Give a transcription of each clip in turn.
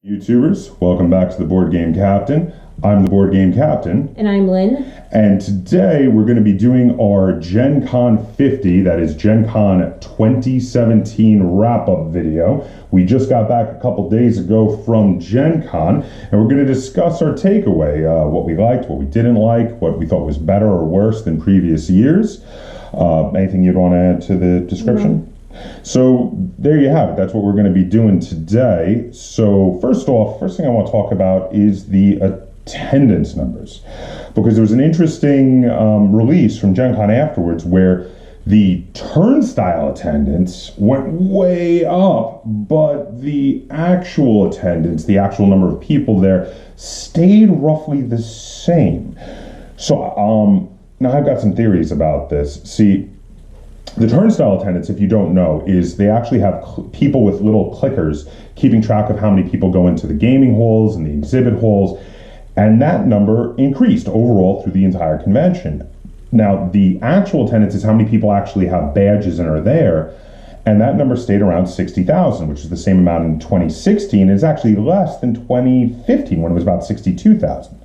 YouTubers, welcome back to the Board Game Captain. I'm the Board Game Captain. And I'm Lynn. And today we're going to be doing our Gen Con 50, that is Gen Con 2017 wrap-up video. We just got back a couple days ago from Gen Con, and we're going to discuss our takeaway, what we liked, what we didn't like, what we thought was better or worse than previous years. Anything you'd want to add to the description? No. So there you have it. That's what we're going to be doing today. So first thing I want to talk about is the attendance numbers, because there was an interesting release from Gen Con afterwards where the turnstile attendance went way up, but the actual attendance, the actual number of people there, stayed roughly the same. So now I've got some theories about this. See, the turnstile attendance, if you don't know, is they actually have people with little clickers keeping track of how many people go into the gaming halls and the exhibit halls, and that number increased overall through the entire convention. Now, the actual attendance is how many people actually have badges and are there, and that number stayed around 60,000, which is the same amount in 2016. It's actually less than 2015 when it was about 62,000.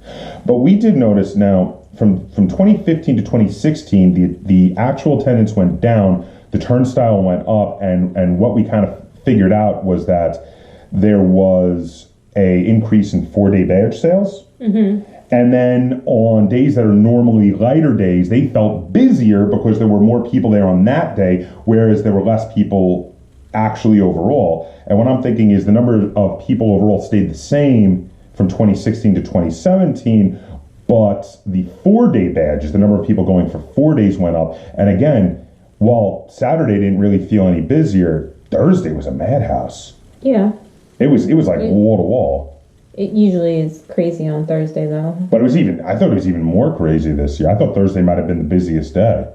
But we did notice now, from 2015 to 2016, the actual attendance went down, the turnstile went up, and what we kind of figured out was that there was a increase in 4-day badge sales. Mm-hmm. And then on days that are normally lighter days, they felt busier because there were more people there on that day, whereas there were less people actually overall. And what I'm thinking is the number of people overall stayed the same from 2016 to 2017, but the 4-day badges, the number of people going for 4 days went up. And again, while Saturday didn't really feel any busier, Thursday was a madhouse. Yeah. It was like wall to wall. It usually is crazy on Thursday, though. But I thought it was even more crazy this year. I thought Thursday might have been the busiest day.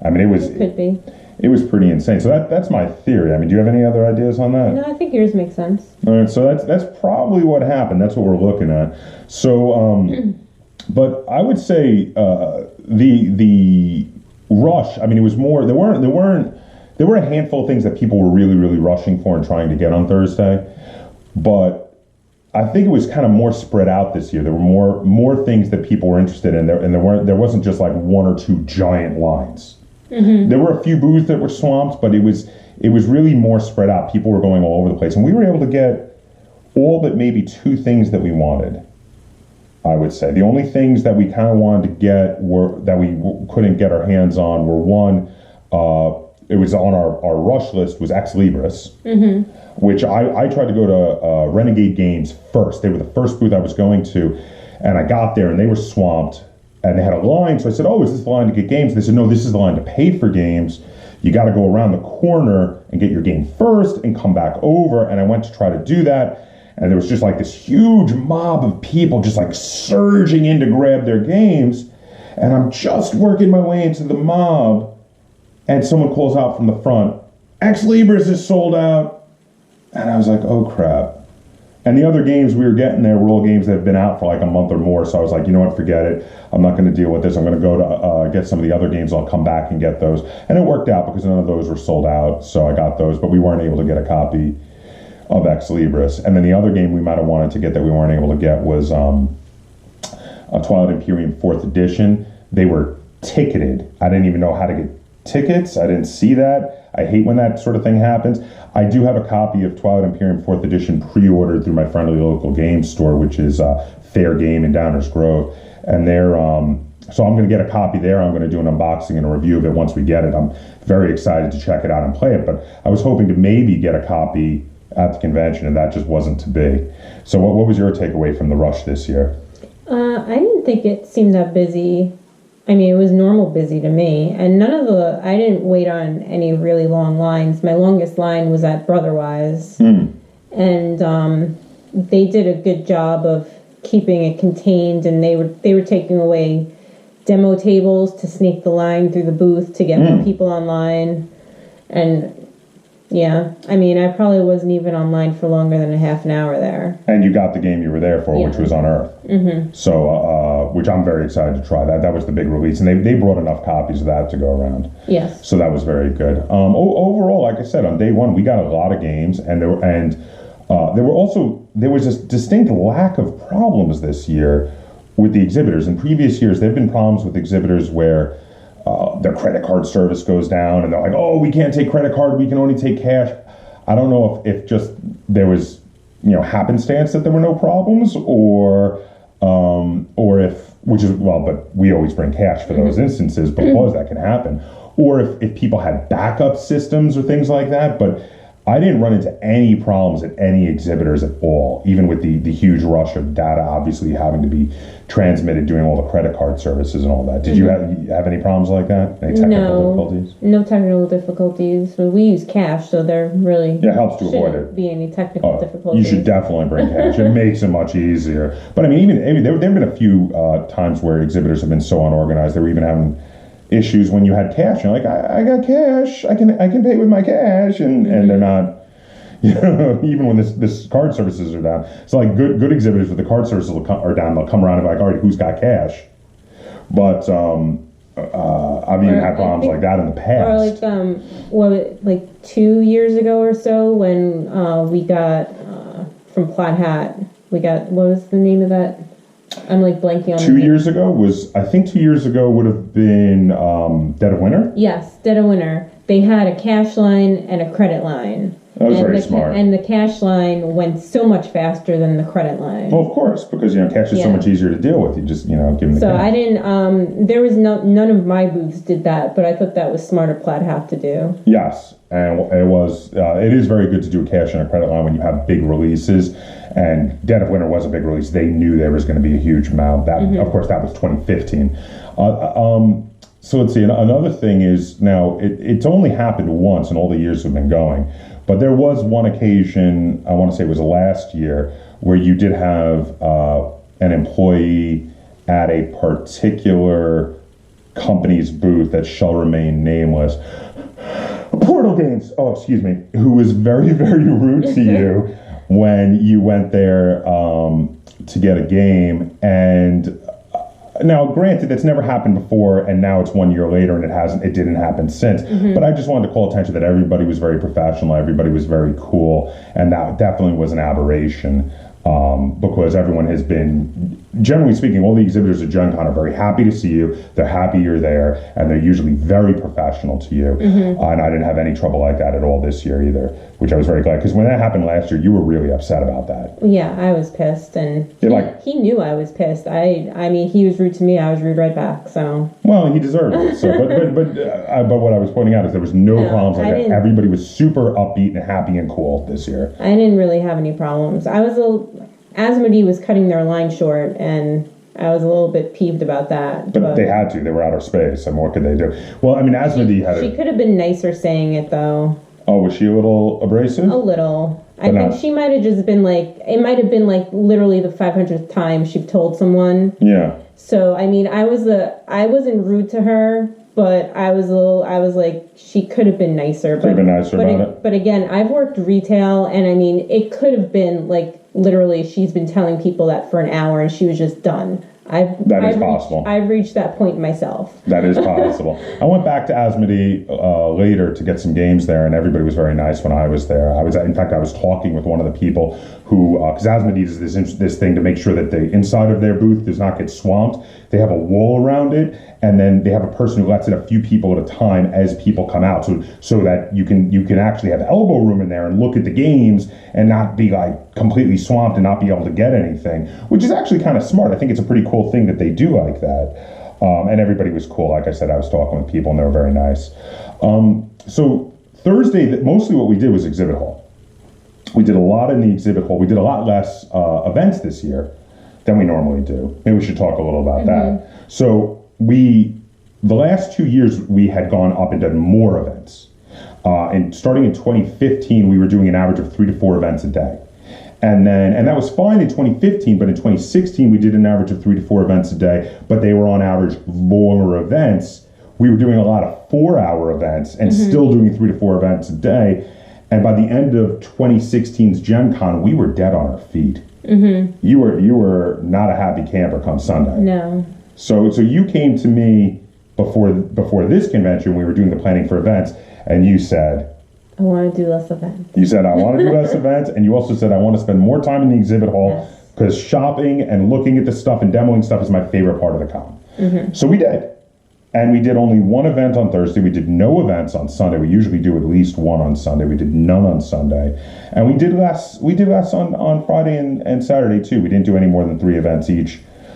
I mean, It could be. It was pretty insane. So that's my theory. I mean, do you have any other ideas on that? No, I think yours makes sense. All right, so that's probably what happened. That's what we're looking at. So, but I would say the rush. I mean, it was more. There were a handful of things that people were really, really rushing for and trying to get on Thursday, but I think it was kind of more spread out this year. There were more things that people were interested in there, and there wasn't just like one or two giant lines. Mm-hmm. There were a few booths that were swamped, but it was really more spread out. People were going all over the place, and we were able to get all but maybe two things that we wanted. I would say the only things that we kind of wanted to get were that we couldn't get our hands on were one. It was on our rush list was Ex Libris, mm-hmm. which I tried to go to Renegade Games first. They were the first booth I was going to, and I got there and they were swamped and they had a line. So I said, "Oh, is this the line to get games?" They said, "No, this is the line to pay for games. You got to go around the corner and get your game first and come back over." And I went to try to do that, and there was just like this huge mob of people just like surging in to grab their games, and I'm just working my way into the mob. And someone calls out from the front, "Ex Libris is sold out." And I was like, oh crap. And the other games we were getting there were all games that have been out for like a month or more. So I was like, you know what, forget it. I'm not going to deal with this. I'm going to go to get some of the other games. I'll come back and get those. And it worked out because none of those were sold out. So I got those, but we weren't able to get a copy of Ex Libris. And then the other game we might have wanted to get that we weren't able to get was a Twilight Imperium 4th edition. They were ticketed. I didn't even know how to get tickets. I didn't see that. I hate when that sort of thing happens. I do have a copy of Twilight Imperium 4th edition pre-ordered through my friendly local game store, which is Fair Game in Downers Grove. And they're so I'm going to get a copy there. I'm going to do an unboxing and a review of it once we get it. I'm very excited to check it out and play it, but I was hoping to maybe get a copy at the convention, and that just wasn't to be. So what was your takeaway from the rush this year? I didn't think it seemed that busy. I mean, it was normal busy to me, and I didn't wait on any really long lines. My longest line was at Brotherwise, and they did a good job of keeping it contained, and they were taking away demo tables to sneak the line through the booth to get more people online, and yeah, I mean, I probably wasn't even online for longer than a half an hour there. And you got the game you were there for, which was Unearthed. Mm-hmm. So, which I'm very excited to try. That was the big release, and they brought enough copies of that to go around. Yes. So that was very good. Overall, like I said, on day one, we got a lot of games, and There was a distinct lack of problems this year with the exhibitors. In previous years, there have been problems with exhibitors where their credit card service goes down, and they're like, "Oh, we can't take credit card; we can only take cash." I don't know if just there was, happenstance that there were no problems, or if, which is, well, but we always bring cash for those instances because that can happen, or if people had backup systems or things like that. But I didn't run into any problems at any exhibitors at all, even with the huge rush of data obviously having to be transmitted, doing all the credit card services and all that. Did you have any problems like that? Any technical difficulties? No technical difficulties. Well, we use cash, so there really it helps to avoid it. Be any technical difficulties. You should definitely bring cash. It makes it much easier. But I mean, there have been a few times where exhibitors have been so unorganized. They were even having issues when you had cash. You're like, I got cash. I can pay with my cash, and they're not. Even when this card services are down, it's like good exhibitors with the card services are down. They'll come around and be like, all right, who's got cash? But I've even had problems like that in the past. Or like 2 years ago or so when we got from Plaid Hat, we got, what was the name of that? I'm like blanking on. 2 years ago I think 2 years ago would have been Dead of Winter. Yes, Dead of Winter. They had a cash line and a credit line. That was very smart. And the cash line went so much faster than the credit line. Well, of course, because cash is so much easier to deal with. You just give them the cash. So I didn't. There was none of my booths did that, but I thought that was smart of Plaid Hat to do. Yes, and it is very good to do a cash and a credit line when you have big releases. And Dead of Winter was a big release. They knew there was going to be a huge amount. That of course that was 2015. So let's see. Another thing is now it's only happened once in all the years we've been going. But there was one occasion, I want to say it was last year, where you did have an employee at a particular company's booth that shall remain nameless. Portal Games, who was very, very rude to you when you went there to get a game. And now, granted, it's never happened before, and now it's 1 year later, and it didn't happen since. But I just wanted to call attention that everybody was very professional, everybody was very cool, and that definitely was an aberration. Because everyone has been, generally speaking, all the exhibitors at Gen Con are very happy to see you. They're happy you're there, and they're usually very professional to you. And I didn't have any trouble like that at all this year either, which I was very glad. Because when that happened last year, you were really upset about that. Yeah, I was pissed, and he knew I was pissed. I mean, he was rude to me. I was rude right back. So well, he deserved it. So, but what I was pointing out is there was no problems like that. Everybody was super upbeat and happy and cool this year. I didn't really have any problems. Asmodee was cutting their line short, and I was a little bit peeved about that. But they had to. They were out of space. I mean, what could they do? Well, I mean, Asmodee had She could have been nicer saying it, though. Oh, was she a little abrasive? A little. I think she might have just been like, it might have been like literally the 500th time she've told someone. Yeah. So, I mean, I wasn't rude to her, but I was like, she could have been nicer. Could have been nicer about it. But again, I've worked retail, and I mean, it could have been like, literally, she's been telling people that for an hour, and she was just done. That is possible. I've reached that point myself. That is possible. I went back to Asmodee later to get some games there, and everybody was very nice when I was there. In fact, I was talking with one of the people who, because Asmodee does this thing to make sure that the inside of their booth does not get swamped. They have a wall around it, and then they have a person who lets in a few people at a time as people come out, so that you can actually have elbow room in there and look at the games and not be like completely swamped and not be able to get anything, which is actually kind of smart. I think it's a pretty cool thing that they do like that. And everybody was cool. Like I said, I was talking with people, and they were very nice. So Thursday, mostly what we did was exhibit hall. We did a lot in the exhibit hall. We did a lot less events this year than we normally do. Maybe we should talk a little about that. So the last 2 years, we had gone up and done more events. And starting in 2015, we were doing an average of 3 to 4 events a day. And that was fine in 2015, but in 2016, we did an average of 3 to 4 events a day, but they were on average longer events. We were doing a lot of 4-hour events and still doing 3 to 4 events a day. And by the end of 2016's Gen Con, we were dead on our feet. You were not a happy camper come Sunday. No. So you came to me before this convention. We were doing the planning for events, and you said, I want to do less events. You said, I want to do less events, and you also said, I want to spend more time in the exhibit hall because shopping and looking at the stuff and demoing stuff is my favorite part of the con. Mm-hmm. So we did. And we did only one event on Thursday. We did no events on Sunday. We usually do at least one on Sunday. We did none on Sunday. And we did less on Friday and Saturday too. We didn't do any more than 3 events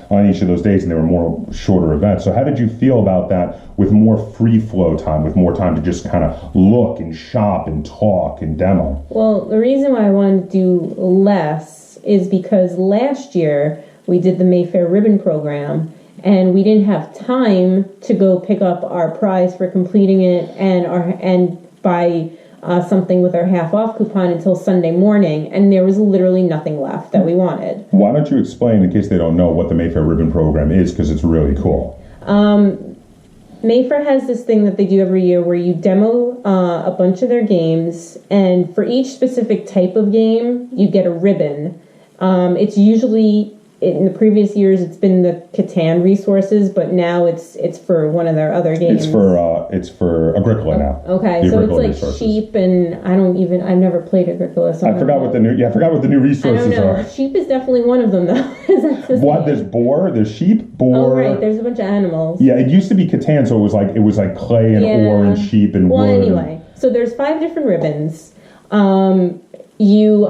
on each of those days, and they were more shorter events. So how did you feel about that with more free flow time, with more time to just kind of look and shop and talk and demo? Well, the reason why I wanted to do less is because last year we did the Mayfair Ribbon Program, and we didn't have time to go pick up our prize for completing it and buy something with our half-off coupon until Sunday morning, and there was literally nothing left that we wanted. Why don't you explain, in case they don't know, what the Mayfair Ribbon Program is, because it's really cool. Mayfair has this thing that they do every year where you demo a bunch of their games, and for each specific type of game, you get a ribbon. It's usually... In the previous years, it's been the Kaptain resources, but now it's for one of their other games. It's for Agricola now. Okay, so it's like resources. Sheep, and I've never played Agricola. So I forgot what the new resources are. Sheep is definitely one of them, though. What? There's boar. There's sheep, boar. Oh right, there's a bunch of animals. Yeah, it used to be Kaptain, so it was like clay and ore and sheep and wood. Well, anyway, so there's 5 different ribbons. You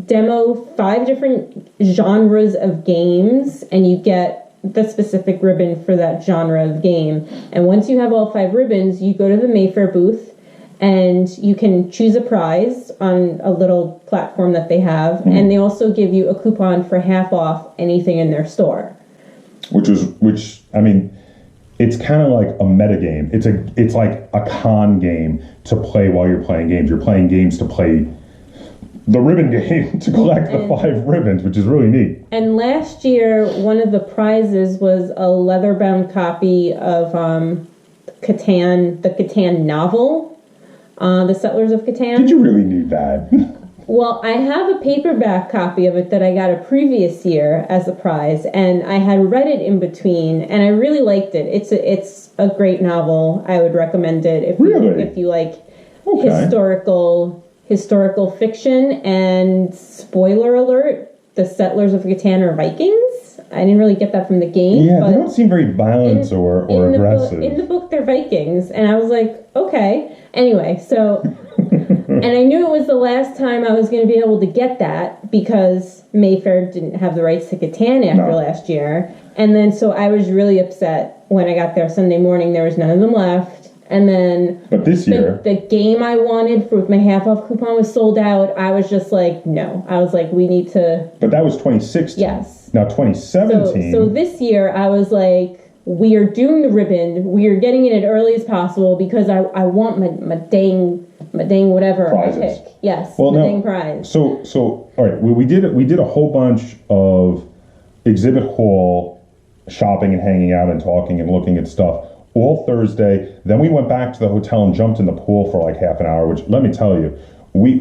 demo 5 different genres of games, and you get the specific ribbon for that genre of game. And once you have all 5 ribbons, you go to the Mayfair booth, and you can choose a prize on a little platform that they have, mm-hmm. and they also give you a coupon for half off anything in their store. Which I mean, it's kind of like a metagame. It's like a con game to play while you're playing games. You're playing games to play the ribbon game to collect the 5 ribbons, which is really neat. And last year, one of the prizes was a leather-bound copy of Kaptain, the Kaptain novel, The Settlers of Kaptain. Did you really need that? Well, I have a paperback copy of it that I got a previous year as a prize, and I had read it in between, and I really liked it. It's a great novel. I would recommend it if you like historical fiction. And spoiler alert, the Settlers of Kaptain are Vikings. I didn't really get that from the game. Yeah, they don't seem very violent or aggressive. In the book, they're Vikings, and I was like, okay. Anyway, so... And I knew it was the last time I was going to be able to get that because Mayfair didn't have the rights to Kaptain after last year. And then so I was really upset when I got there Sunday morning. There was none of them left. And then but this year, the game I wanted with my half-off coupon was sold out. I was just like, no. I was like, we need to... But that was 2016. Yes. Now 2017... So this year, I was like, we are doing the ribbon. We are getting it as early as possible because I want my dang whatever prizes. I pick. Yes, well, dang prize. So all right, we did a whole bunch of exhibit hall shopping and hanging out and talking and looking at stuff all Thursday. Then we went back to the hotel and jumped in the pool for like half an hour, which let me tell you,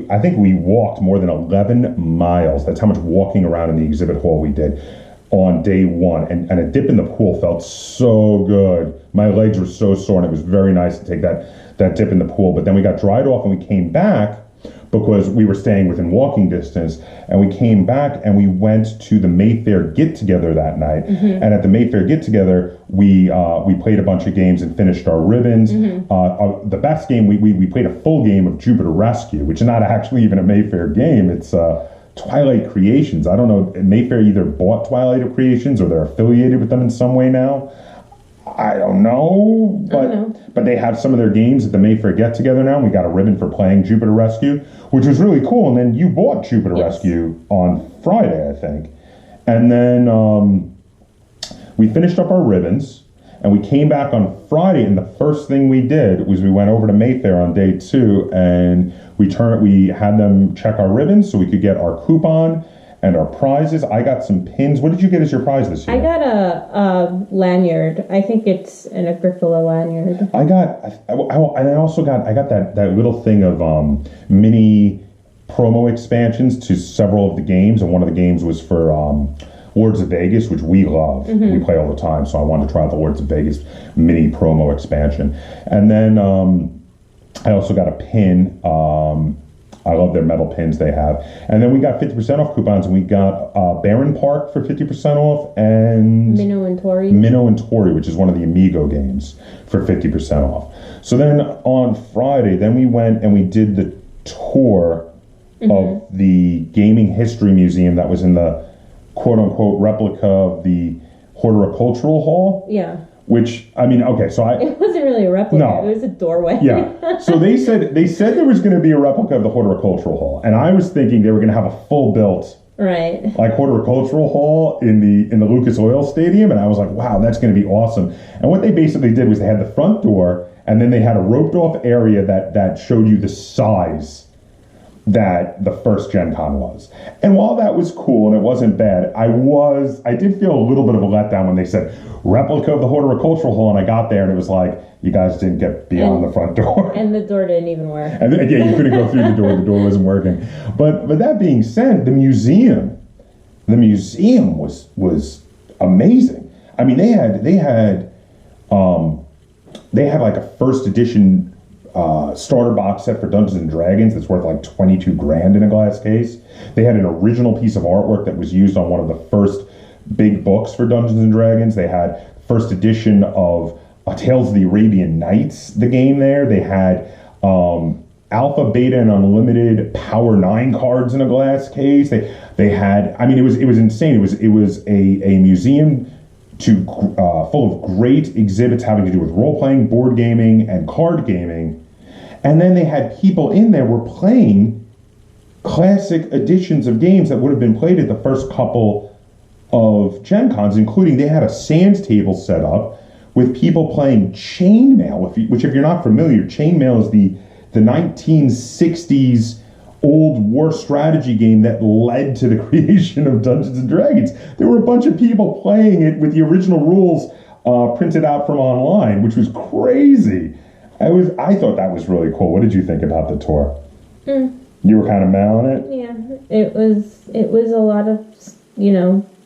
I think we walked more than 11 miles. That's how much walking around in the exhibit hall we did on day one, and a dip in the pool felt so good. My legs were so sore, and it was very nice to take that dip in the pool. But then we got dried off, and we came back because we were staying within walking distance, and we came back and we went to the Mayfair get-together that night. Mm-hmm. And at the Mayfair get-together, we played a bunch of games and finished our ribbons. Mm-hmm. The best game, we played a full game of Jupiter Rescue, which is not actually even a Mayfair game. It's Twilight Creations. I don't know, Mayfair either bought Twilight Creations or they're affiliated with them in some way now. I don't know, but they have some of their games at the Mayfair get-together now, and we got a ribbon for playing Jupiter Rescue, which was really cool. And then you bought Jupiter Rescue on Friday, I think. And then we finished up our ribbons, and we came back on Friday, and the first thing we did was we went over to Mayfair on day 2, and we had them check our ribbons so we could get our coupon and our prizes. I got some pins. What did you get as your prize this year? I got a lanyard. I think it's an Agricola lanyard. I got that little thing of mini promo expansions to several of the games, and one of the games was for Lords of Vegas, which we love. Mm-hmm. We play all the time, so I wanted to try out the Lords of Vegas mini promo expansion. And then I also got a pin. I love their metal pins they have. And then we got 50% off coupons, and we got Baron Park for 50% off, and Minnow and Tori. Minnow and Tori, which is one of the Amigo games, for 50% off. So then on Friday, then we went and we did the tour of the Gaming History Museum that was in the quote-unquote replica of the Horticultural Hall. Yeah. Which, I mean, okay, so It wasn't really a replica. No. It was a doorway. Yeah. So they said there was going to be a replica of the Horticultural Hall, and I was thinking they were going to have a full built Right. like Horticultural Hall in the Lucas Oil Stadium, and I was like, wow, that's going to be awesome. And what they basically did was they had the front door, and then they had a roped off area that showed you the size that the first Gen Con was. And while that was cool and it wasn't bad, I did feel a little bit of a letdown when they said replica of the Horticultural Hall, and I got there and it was like, you guys didn't get beyond the front door. And the door didn't even work. And again, you couldn't go through the door wasn't working. But that being said, the museum was amazing. I mean, they had like a first edition starter box set for Dungeons and Dragons that's worth like $22,000 in a glass case. They had an original piece of artwork that was used on one of the first big books for Dungeons and Dragons. They had first edition of Tales of the Arabian Nights, the game there. They had Alpha, Beta, and Unlimited Power 9 cards in a glass case. They had, I mean, it was insane. It was a museum full of great exhibits having to do with role-playing, board gaming, and card gaming. And then they had people in there were playing classic editions of games that would have been played at the first couple of Gen Cons, including they had a Sands table set up with people playing Chainmail, which if you're not familiar, Chainmail is the 1960s old war strategy game that led to the creation of Dungeons and Dragons. There were a bunch of people playing it with the original rules printed out from online, which was crazy. I thought that was really cool. What did you think about the tour? You were kind of mad on it? Yeah, it was a lot of,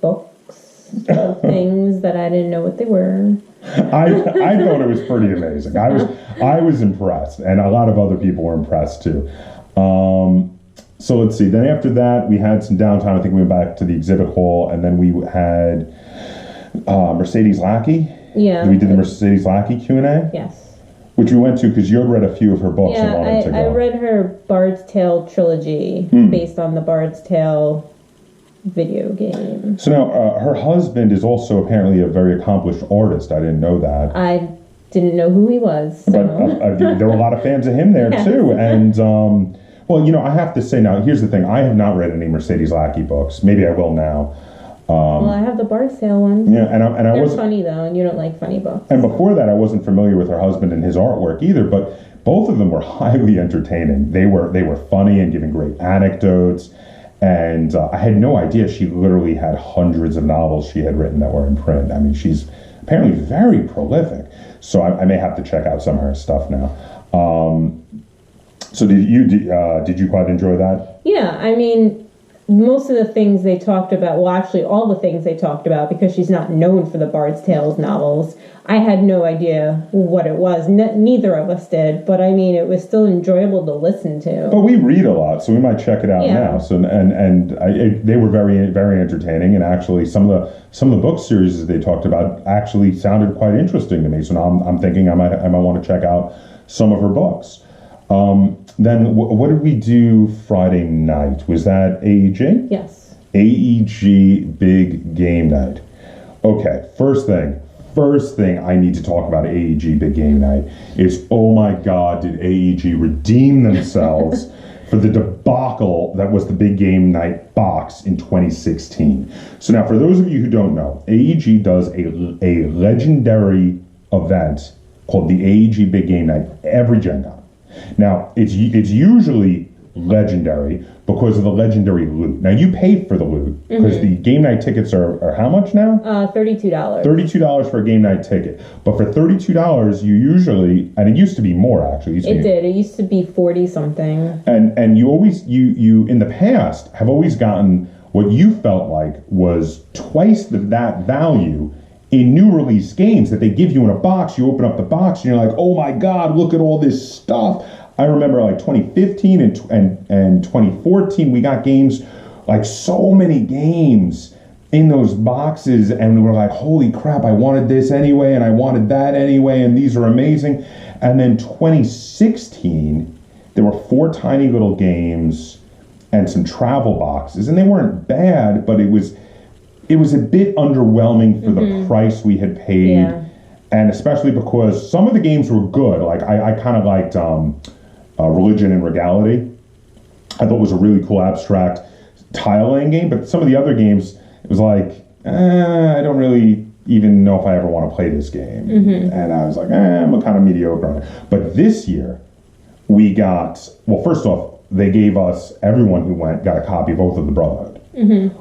books of things that I didn't know what they were. I thought it was pretty amazing. I was impressed, and a lot of other people were impressed too. So let's see. Then after that, we had some downtime. I think we went back to the exhibit hall, and then we had Mercedes Lackey. Yeah. We did the Mercedes Lackey Q&A. Yes. Which we went to because you had read a few of her books and wanted to go. I read her Bard's Tale trilogy based on the Bard's Tale video game. So now, her husband is also apparently a very accomplished artist. I didn't know that. I didn't know who he was. So. But there were a lot of fans of him there too. And, well, I have to say now, here's the thing. I have not read any Mercedes Lackey books. Maybe I will now. Well, I have the Bard's Tale ones. Yeah, and I They're was funny though, and you don't like funny books. And before that, I wasn't familiar with her husband and his artwork either. But both of them were highly entertaining. They were funny and giving great anecdotes. And I had no idea she literally had hundreds of novels she had written that were in print. I mean, she's apparently very prolific. So I may have to check out some of her stuff now. So did you quite enjoy that? Yeah, I mean, most of the things they talked about, well, actually all the things they talked about, because she's not known for the Bard's Tales novels, I had no idea what it was. Neither of us did, but I mean, it was still enjoyable to listen to. But we read a lot, so we might check it out now. So they were very, very entertaining, and actually some of the book series that they talked about actually sounded quite interesting to me. So now I'm thinking I might want to check out some of her books. Then what did we do Friday night? Was that AEG? Yes. AEG Big Game Night. Okay, first thing I need to talk about AEG Big Game Night is, oh my God, did AEG redeem themselves for the debacle that was the Big Game Night box in 2016. So now, for those of you who don't know, AEG does a legendary event called the AEG Big Game Night every Gen Con. Now, it's usually legendary because of the legendary loot. Now, you pay for the loot because the game night tickets are how much now? $32. $32 for a game night ticket. But for $32, you usually, and it used to be more actually. It used to be 40 something. And you always, you in the past have always gotten what you felt like was twice that value in new release games that they give you in a box. You open up the box and you're like, oh my God, look at all this stuff. I remember like 2015 and 2014, we got games, like so many games in those boxes, and we were like, holy crap, I wanted this anyway, and I wanted that anyway, and these are amazing. And then 2016, there were 4 tiny little games and some travel boxes, and they weren't bad, but it was a bit underwhelming for the price we had paid. Yeah. And especially because some of the games were good. Like I kind of liked Religion and Regality. I thought it was a really cool abstract tile laying game, but some of the other games, it was like, I don't really even know if I ever want to play this game. And I was like, I'm kind of mediocre on it. But this year, we got, well, first off, they gave us, everyone who went got a copy of Oath of the Brotherhood,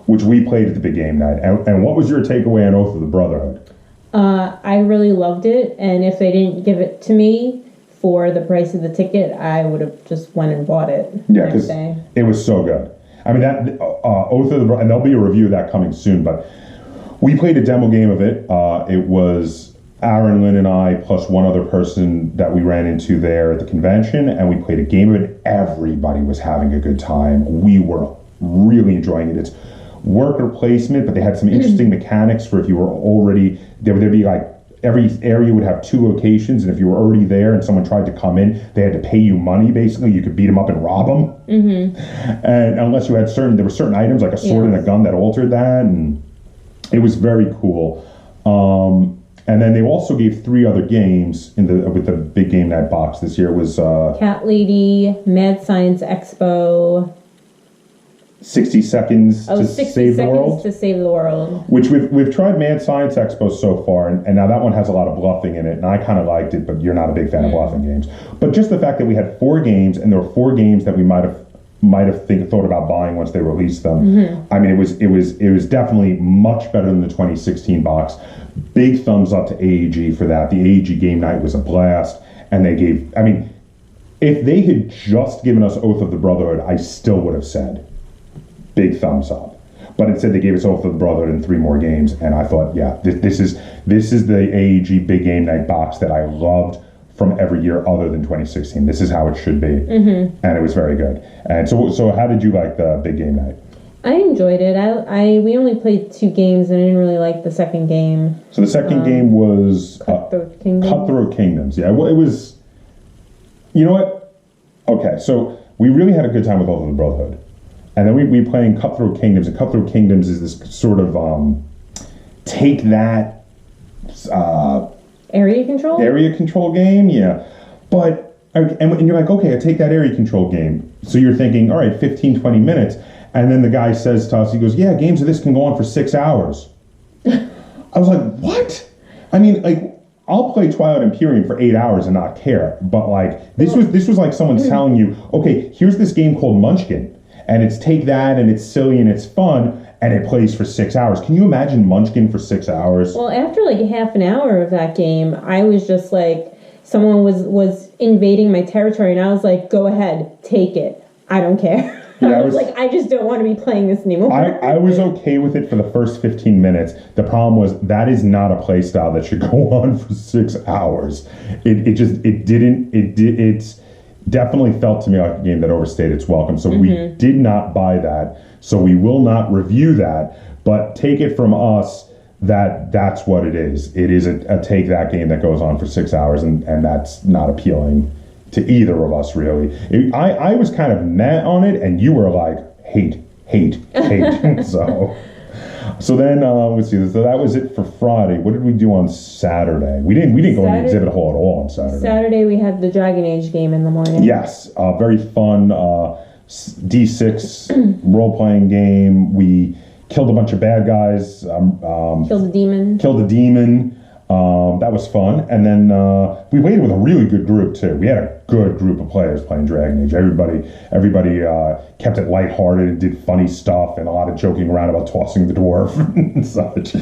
which we played at the big game night. And what was your takeaway on Oath of the Brotherhood? I really loved it, and if they didn't give it to me for the price of the ticket, I would have just went and bought it. Yeah, because it was so good. I mean, that Oath of the Brotherhood, and there'll be a review of that coming soon, but we played a demo game of it. It was Aaron, Lynn, and I, plus one other person that we ran into there at the convention, and we played a game of it. Everybody was having a good time. We were really enjoying it. It's worker placement, but they had some interesting mechanics for if you were already, there'd be like, every area would have 2 locations, and if you were already there and someone tried to come in, they had to pay you money, basically. You could beat them up and rob them. And unless you had there were certain items, like a sword and a gun, that altered that, and it was very cool. And then they also gave 3 other games with the big game night box this year. It was Cat Lady, Mad Science Expo, 60 Seconds to 60 Save the Seconds World. to Save the World. Which we've tried Mad Science Expo so far, and now that one has a lot of bluffing in it, and I kind of liked it, but you're not a big fan of bluffing games. But just the fact that we had 4 games, and there were 4 games that we might have thought about buying once they released them. I mean, it was definitely much better than the 2016 box. Big thumbs up to AEG for that. The AEG game night was a blast, and they gave, I mean, if they had just given us Oath of the Brotherhood, I still would have said big thumbs up. But instead, they gave us Oath of the Brotherhood and 3 more games, and I thought, yeah, this is the AEG big game night box that I loved from every year other than 2016. This is how it should be, and it was very good. And so how did you like the big game night? I enjoyed it. We only played 2 games, and I didn't really like the second game. So the second game was Cutthroat Kingdoms. Cutthroat Kingdoms. Yeah, well, it was. You know what? Okay, so we really had a good time with Oath of the Brotherhood. And then we playing Cutthroat Kingdoms, and Cutthroat Kingdoms is this sort of take that area control game, yeah. But and you're like, okay, I take that area control game. So you're thinking, all right, 15, 20 minutes, and then the guy says to us, he goes, yeah, games of this can go on for 6 hours. I was like, what? I mean, like, I'll play Twilight Imperium for 8 hours and not care, but like this was like someone telling you, okay, here's this game called Munchkin. And it's take that, and it's silly, and it's fun, and it plays for 6 hours. Can you imagine Munchkin for 6 hours? Well, after like half an hour of that game, I was just like, someone was invading my territory, and I was like, go ahead, take it. I don't care. Yeah, I was like, I just don't want to be playing this anymore. I was okay with it for the first 15 minutes. The problem was that is not a play style that should go on for 6 hours. It definitely felt to me like a game that overstayed its welcome. So we did not buy that. So we will not review that. But take it from us that that's what it is. It is a take that game that goes on for 6 hours, and that's not appealing to either of us, really. I was kind of meh on it, and you were like, hate. So then, let's see. So that was it for Friday. What did we do on Saturday? We didn't go in the exhibit hall at all on Saturday. Saturday we had the Dragon Age game in the morning. Yes, very fun D6 role-playing game. We killed a bunch of bad guys. Killed a demon. That was fun. And then we played with a really good group, too. We had a good group of players playing Dragon Age. Everybody kept it lighthearted and did funny stuff, and a lot of joking around about tossing the dwarf and such.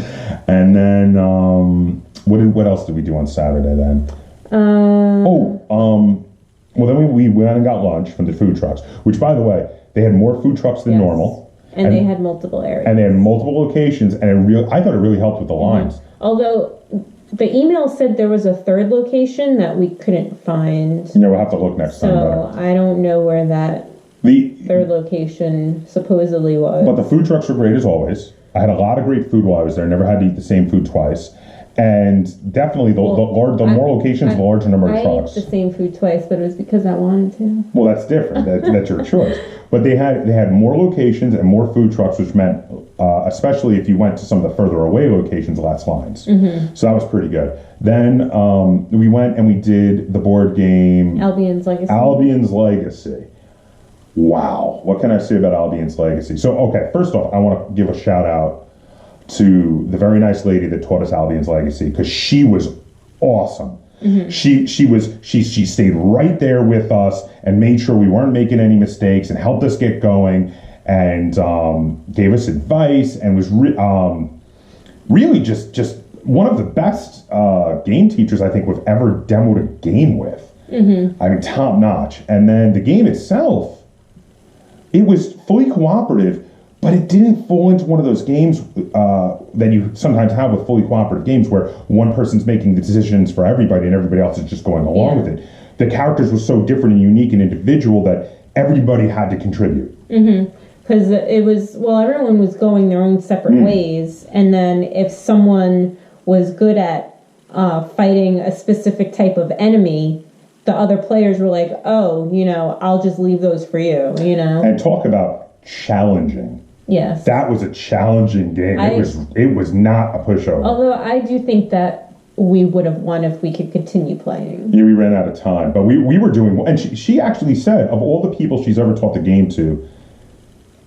And then, what else did we do on Saturday then? Well, then we went and got lunch from the food trucks, which, by the way, they had more food trucks than normal. And they had multiple areas. And they had multiple locations, and I thought it really helped with the lines. Although the email said there was a third location that we couldn't find. Yeah, we'll have to look next time. So I don't know where that third location supposedly was. But the food trucks were great as always. I had a lot of great food while I was there. Never had to eat the same food twice. And definitely the more locations, the larger number of trucks. I ate the same food twice, but it was because I wanted to. Well, that's different. That's your choice. But they had more locations and more food trucks, which meant, especially if you went to some of the further away locations, less lines. Mm-hmm. So that was pretty good. Then we went and we did the board game Albion's Legacy. Albion's Legacy. Wow. What can I say about Albion's Legacy? So, okay, first off, I want to give a shout out to the very nice lady that taught us Albion's Legacy, because she was awesome. Mm-hmm. She stayed right there with us and made sure we weren't making any mistakes and helped us get going and gave us advice and was really just one of the best game teachers I think we've ever demoed a game with. Mm-hmm. I mean, top notch. And then the game itself, it was fully cooperative, but it didn't fall into one of those games that you sometimes have with fully cooperative games where one person's making the decisions for everybody and everybody else is just going along with it. The characters were so different and unique and individual that everybody had to contribute. Mm-hmm. Because it was, everyone was going their own separate ways. And then if someone was good at fighting a specific type of enemy, the other players were like, oh, I'll just leave those for you, And talk about challenging. Yes. That was a challenging game. It was not a pushover. Although I do think that we would have won if we could continue playing. Yeah, we ran out of time. But we were doing, and she actually said, of all the people she's ever taught the game to,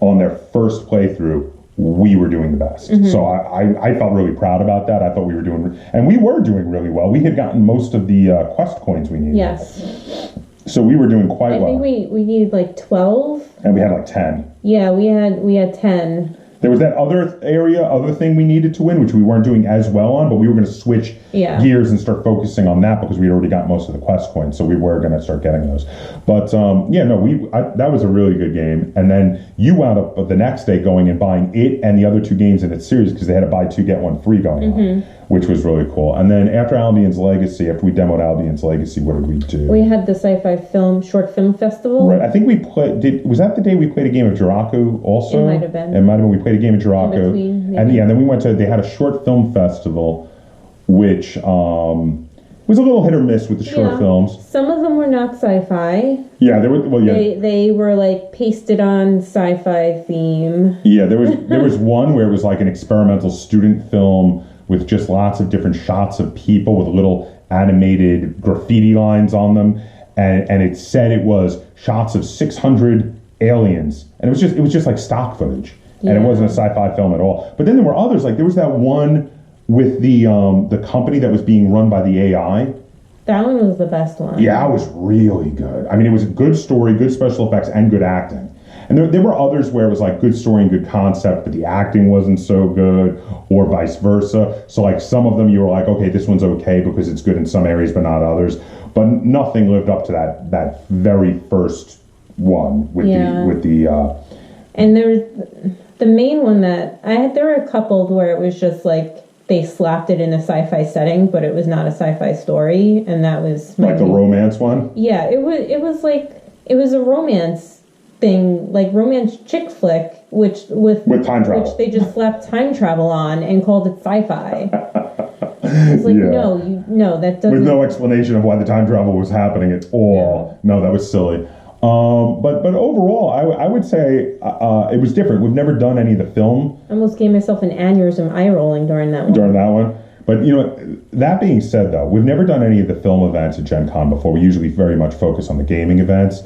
on their first playthrough, we were doing the best. Mm-hmm. So I felt really proud about that. I thought we were doing really well. We had gotten most of the quest coins we needed. Yes. So we were doing quite well. I think we needed like 12. And we had like 10. Yeah, we had 10. There was that other thing we needed to win, which we weren't doing as well on, but we were going to switch gears and start focusing on that because we'd already got most of the quest coins, so we were going to start getting those. But that was a really good game. And then you wound up the next day going and buying it and the other two games in its series because they had to buy 2 get 1 free going on, which was really cool. And then after Albion's Legacy, after we demoed Albion's Legacy, what did we do? We had the sci-fi short film festival. Right. I think we played. Was that the day we played a game of Jiraku also? It might have been. We played a game of Jiraku. And then we went to. They had a short film festival, which was a little hit or miss with the short films. Some of them were not sci-fi. Yeah, they were. Well, yeah, they were like pasted on sci-fi theme. Yeah, there was one where it was like an experimental student film with just lots of different shots of people with little animated graffiti lines on them, and it said it was shots of 600 aliens, and it was just like stock footage, and it wasn't a sci-fi film at all. But then there were others, like there was that one with the company that was being run by the AI. That one was the best one. Yeah, it was really good. I mean, it was a good story, good special effects, and good acting. And there were others where it was like good story and good concept, but the acting wasn't so good, or vice versa. So like some of them you were like, okay, this one's okay because it's good in some areas but not others. But nothing lived up to that very first one with the And there was the main one that I had. There were a couple where it was just like they slapped it in a sci-fi setting, but it was not a sci-fi story, and that was like the romance one. Yeah, it was a romance thing, like romance chick flick, with time travel, which they just slapped time travel on and called it sci-fi. It's like no, that doesn't. With no explanation of why the time travel was happening at all. No, that was silly. But overall, I would say it was different. We've never done any of the film. I almost gave myself an aneurysm eye rolling during that one. But that being said, though, we've never done any of the film events at Gen Con before. We usually very much focus on the gaming events,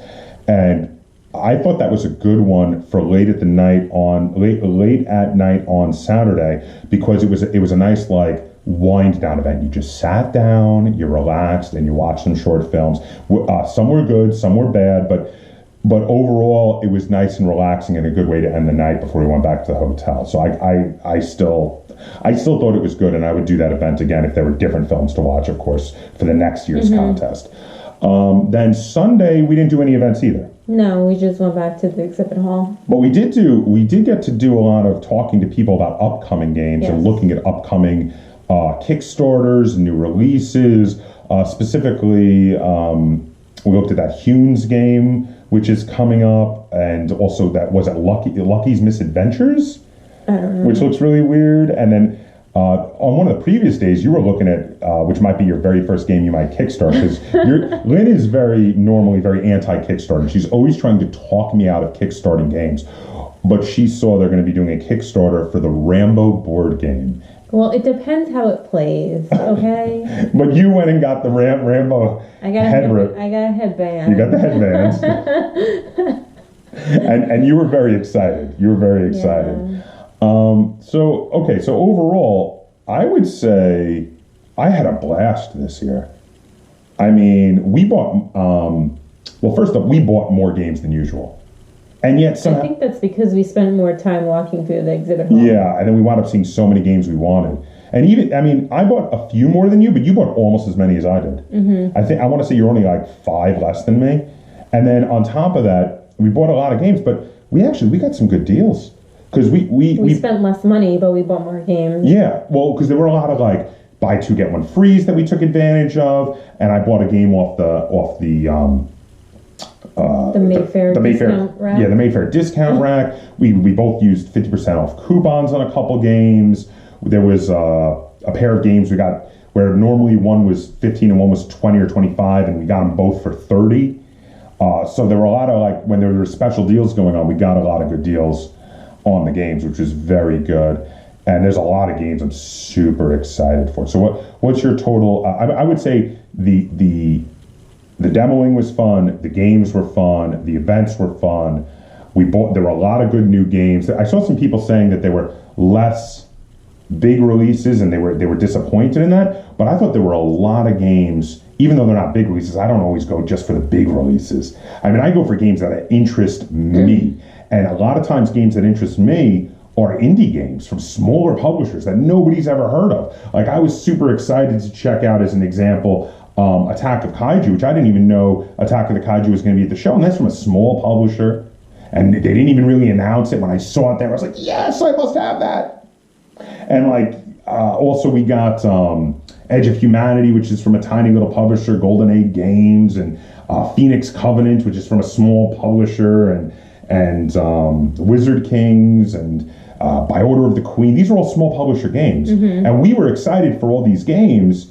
and I thought that was a good one for late at night on Saturday because it was a nice like wind down event. You just sat down, you relaxed, and you watched some short films. Some were good, some were bad, but overall it was nice and relaxing and a good way to end the night before we went back to the hotel. So I still thought it was good, and I would do that event again if there were different films to watch, of course, for the next year's contest. Then Sunday we didn't do any events either. No, we just went back to the exhibit hall. But we did get to do a lot of talking to people about upcoming games and looking at upcoming Kickstarters, new releases. Specifically, we looked at that Humes game, which is coming up, and also that was it Lucky's Misadventures, which looks really weird. And then on one of the previous days, you were looking at which might be your very first game you might kickstart, because Lynn is normally very anti-Kickstarter. She's always trying to talk me out of kickstarting games, but she saw they're going to be doing a Kickstarter for the Rambo board game. Well, it depends how it plays, okay? But you went and got the Rambo I got a headband. You got the headbands. and you were very excited. Yeah. So overall, I would say I had a blast this year. I mean, we bought, first off, we bought more games than usual. And yet somehow, I think that's because we spent more time walking through the exhibit hall. Yeah, and then we wound up seeing so many games we wanted. And even, I mean, I bought a few more than you, but you bought almost as many as I did. Mm-hmm. I want to say you're only like 5 less than me. And then on top of that, we bought a lot of games, but we got some good deals. Because we spent less money, but we bought more games. Yeah, well, because there were a lot of like buy 2 get 1 frees that we took advantage of, and I bought a game off the Mayfair discount rack. Yeah, the Mayfair discount rack. We both used 50% off coupons on a couple games. There was a pair of games we got where normally one was 15 and one was 20 or 25, and we got them both for 30. So there were a lot of, like, when there were special deals going on, we got a lot of good deals on the games, which was very good. And there's a lot of games I'm super excited for. So what's your total? I would say the demoing was fun, the games were fun, the events were fun. There were a lot of good new games. I saw some people saying that there were less big releases and they were disappointed in that, but I thought there were a lot of games, even though they're not big releases. I don't always go just for the big releases. I mean, I go for games that interest me. And a lot of times games that interest me are indie games from smaller publishers that nobody's ever heard of. Like, I was super excited to check out, as an example, Attack of Kaiju, which I didn't even know Attack of the Kaiju was going to be at the show, and that's from a small publisher, and they didn't even really announce it. When I saw it there, I was like, yes, I must have that. And also we got Edge of Humanity, which is from a tiny little publisher, Golden Age Games, and Phoenix Covenant, which is from a small publisher, and Wizard Kings, and By Order of the Queen. These are all small publisher games, and we were excited for all these games.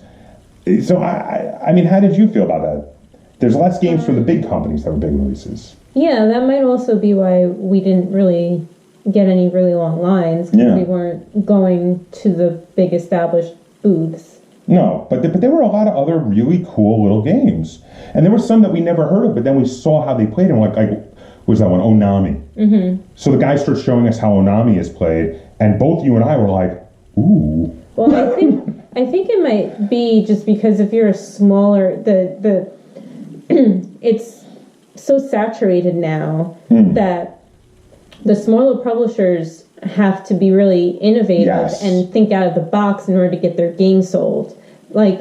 So, I mean, how did you feel about that? There's less games from the big companies that were big releases. Yeah, that might also be why we didn't really get any really long lines, because we weren't going to the big established booths. No, but there were a lot of other really cool little games. And there were some that we never heard of, but then we saw how they played them. Like was that one? Onami. Mm-hmm. So the guy starts showing us how Onami is played, and both you and I were like, ooh. Well, I think it might be just because if you're a smaller, it's so saturated now that the smaller publishers have to be really innovative and think out of the box in order to get their game sold. Like,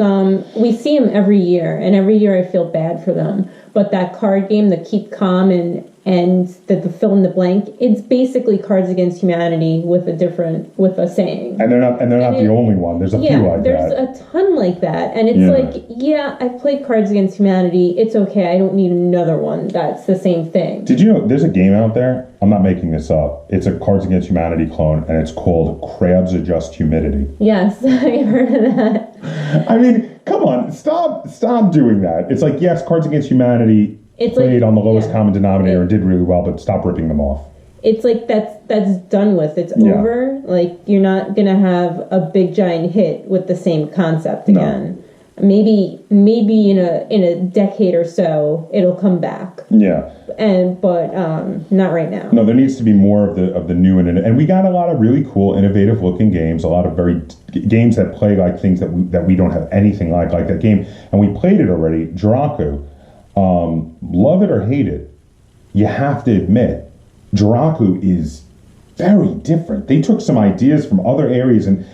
we see them every year, and every year I feel bad for them. But that card game, the Keep Calm and the fill in the blank, it's basically Cards Against Humanity with a saying. And they're not the only one. There's a few like that. There's a ton like that. And it's I've played Cards Against Humanity. It's okay. I don't need another one that's the same thing. Did you know there's a game out there? I'm not making this up. It's a Cards Against Humanity clone, and it's called Crabs Adjust Humidity. Yes, I heard of that. I mean, come on, stop doing that. It's like, yes, Cards Against Humanity played on the lowest common denominator and did really well, but stop ripping them off. It's like that's done with. It's over. Like, you're not gonna have a big giant hit with the same concept again. No. Maybe in a decade or so it'll come back. Yeah. But not right now. No, there needs to be more of the new and we got a lot of really cool, innovative looking games. A lot of games that play like things that we don't have anything like that game, and we played it already. Jiraku, love it or hate it, you have to admit, Jiraku is very different. They took some ideas from other areas and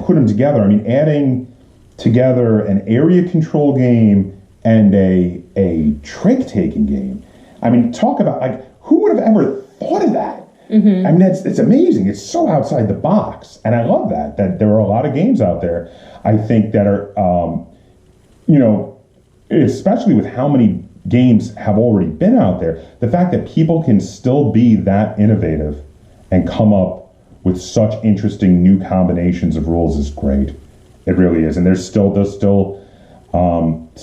put them together. I mean, adding together an area control game and a trick taking game. I mean, talk about, like, who would have ever thought of that? Mm-hmm. I mean, it's amazing. It's so outside the box, and I love that there are a lot of games out there, I think, that are, you know, especially with how many games have already been out there, the fact that people can still be that innovative and come up with such interesting new combinations of rules is great. It really is, and there's still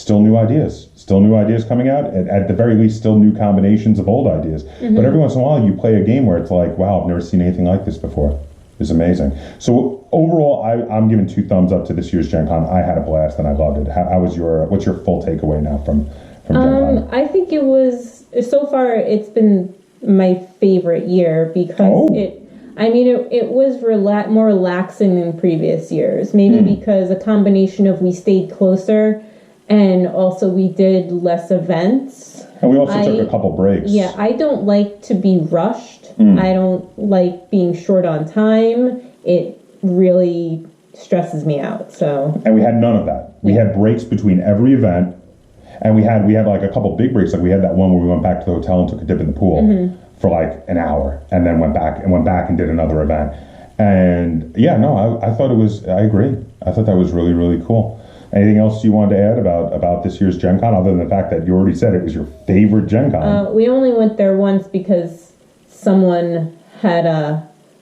new ideas coming out. At the very least, still new combinations of old ideas. Mm-hmm. But every once in a while, you play a game where it's like, wow, I've never seen anything like this before. It's amazing. So overall, I'm giving 2 thumbs up to this year's Gen Con. I had a blast and I loved it. What's your full takeaway now from Gen Con? I think it was, so far, it's been my favorite year because it was more relaxing than previous years. Maybe because a combination of we stayed closer and also we did less events. And we also took a couple breaks. Yeah, I don't like to be rushed. I don't like being short on time. It really stresses me out. And we had none of that. We had breaks between every event, and we had like a couple big breaks. Like we had that one where we went back to the hotel and took a dip in the pool for like an hour, and then went back and did another event. And yeah, no, I thought it was. I agree. I thought that was really, really cool. Anything else you wanted to add about this year's Gen Con, other than the fact that you already said it was your favorite Gen Con? We only went there once because someone had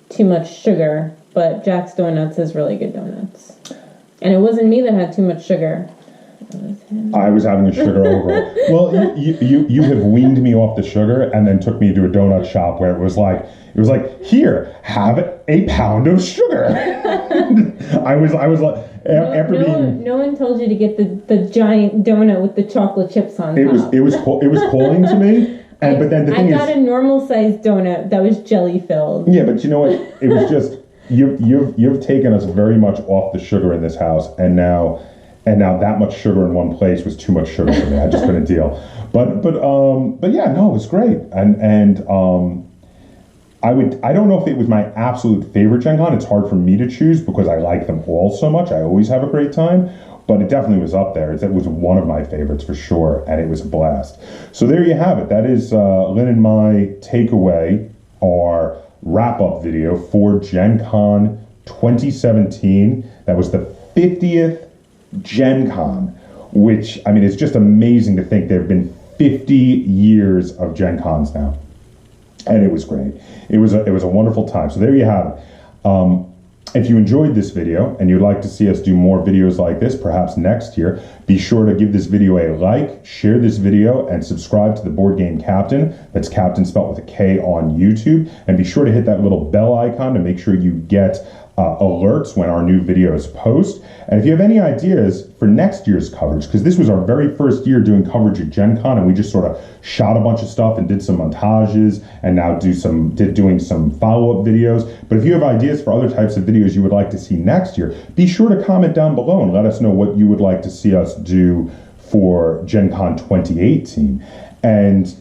too much sugar, but Jack's Donuts is really good donuts. And it wasn't me that had too much sugar. I was having a sugar overall. Well, you have weaned me off the sugar and then took me to a donut shop where it was like, here, have a pound of sugar. I was like, no one told you to get the giant donut with the chocolate chips on top. It was calling to me. But then the thing is, I got a normal sized donut that was jelly filled. Yeah, but you know what? It was just you've taken us very much off the sugar in this house, and now that much sugar in one place was too much sugar for me. I just couldn't deal. But yeah, no, it was great, and I don't know if it was my absolute favorite Gen Con. It's hard for me to choose because I like them all so much. I always have a great time. But it definitely was up there. It was one of my favorites for sure, and it was a blast. So there you have it. That is Lynn and my takeaway, our wrap-up video for Gen Con 2017. That was the 50th Gen Con, which, I mean, it's just amazing to think there have been 50 years of Gen Cons now. And it was great. It was a wonderful time. So there you have it. If you enjoyed this video and you'd like to see us do more videos like this, perhaps next year, be sure to give this video a like, share this video, and subscribe to the Board Game Kaptain. That's Kaptain spelled with a K on YouTube. And be sure to hit that little bell icon to make sure you get alerts when our new videos post. And if you have any ideas for next year's coverage, because this was our very first year doing coverage at Gen Con, and we just sort of shot a bunch of stuff and did some montages, and now doing some follow-up videos. But if you have ideas for other types of videos you would like to see next year, be sure to comment down below and let us know what you would like to see us do for Gen Con 2018. And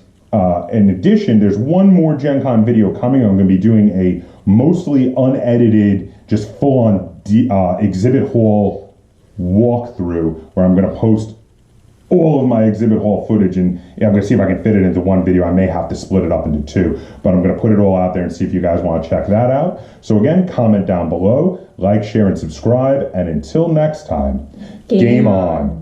in addition, there's one more Gen Con video coming. I'm going to be doing a mostly unedited, just full-on exhibit hall walkthrough where I'm going to post all of my exhibit hall footage, and I'm going to see if I can fit it into one video. I may have to split it up into 2, but I'm going to put it all out there and see if you guys want to check that out. So again, comment down below, like, share, and subscribe, and until next time, game on.